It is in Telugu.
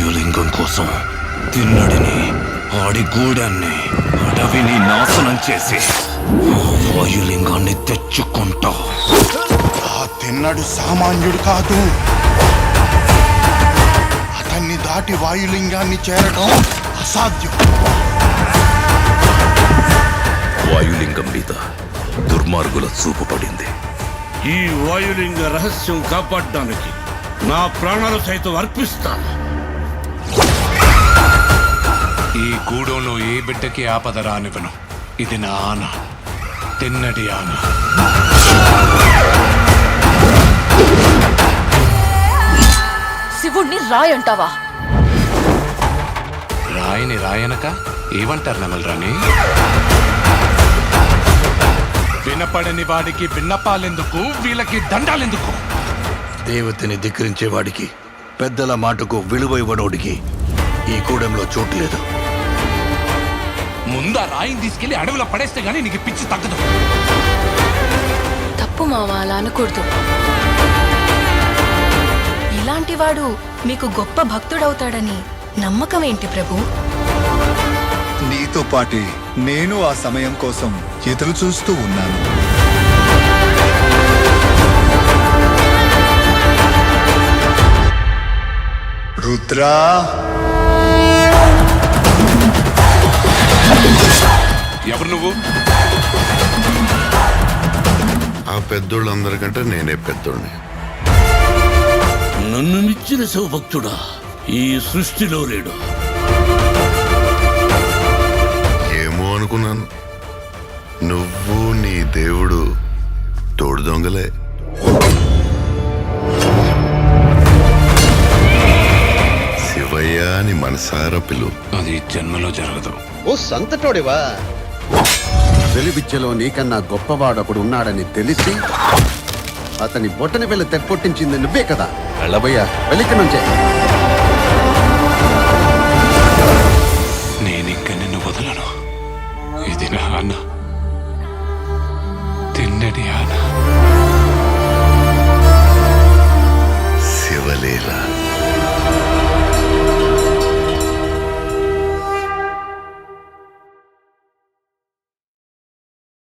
వాయులింగం కోసం తిన్నడిని, ఆడి గూడాన్ని, అడవిని నాశనం చేసి వాయులింగాన్ని తెచ్చుకుంటా. ఆ తిన్నడు సామాన్యుడు కాదు. అతన్ని దాటి వాయులింగాన్ని చేరడం అసాధ్యం. వాయులింగం మీద దుర్మార్గుల చూపు పడింది. ఈ వాయులింగ రహస్యం కాపాడడానికి నా ప్రాణాలు సైతం అర్పిస్తాను. ఈ గూడెంలో ఏ బిడ్డకి ఆపద రానివ్వను. ఇది నా ఆన, తిన్నడి ఆన. శివుణ్ణి రాయంటావా? రాయిని రాయనక ఏమంటారు నెమలరాని? వినపడని వాడికి విన్నపాలెందుకు, వీళ్ళకి దండాలెందుకు? దేవతని ధిక్కరించేవాడికి, పెద్దల మాటకు విలువ ఇవ్వనోడికి ఈ కూడెంలో చోటు లేదు. ముందా రాయిని తీసుకెళ్లి అడవిలో పడేస్తే గానీ నీకు పిచ్చి తగ్గదు. తప్పు మామ, అలా అనకూడదు. ఇలాంటి వాడు మీకు గొప్ప భక్తుడవుతాడని నమ్మకం ఏంటి ప్రభు? నీతో పాటే నేను ఆ సమయం కోసం ఎదురు చూస్తూ ఉన్నాను. రుద్రా, ఎవరు నువ్వు? ఆ పెద్దోళ్ళందరికంటే నేనే పెద్దోడిని. నన్ను మించిన శివభక్తుడా ఈ సృష్టిలో లేడు. ఏమో అనుకున్నాను, నువ్వు నీ దేవుడు తోడు దొంగలే. శివయ్య అని మనసారా పిలు. అది జన్మలో జరగదు. ఓ సంతటోడివా? వెలివిద్యలో నీకన్నా గొప్పవాడొకడు ఉన్నాడని తెలిసి అతని బొట్టని వెళ్ళి తెప్పొట్టించింది నువ్వే కదా. వెళ్ళబోయా, వెళ్ళిక నుంచే. నేనింక నిన్ను వదలను. ఇది నా ఆన, తిన్నడి ఆన. శివలీల.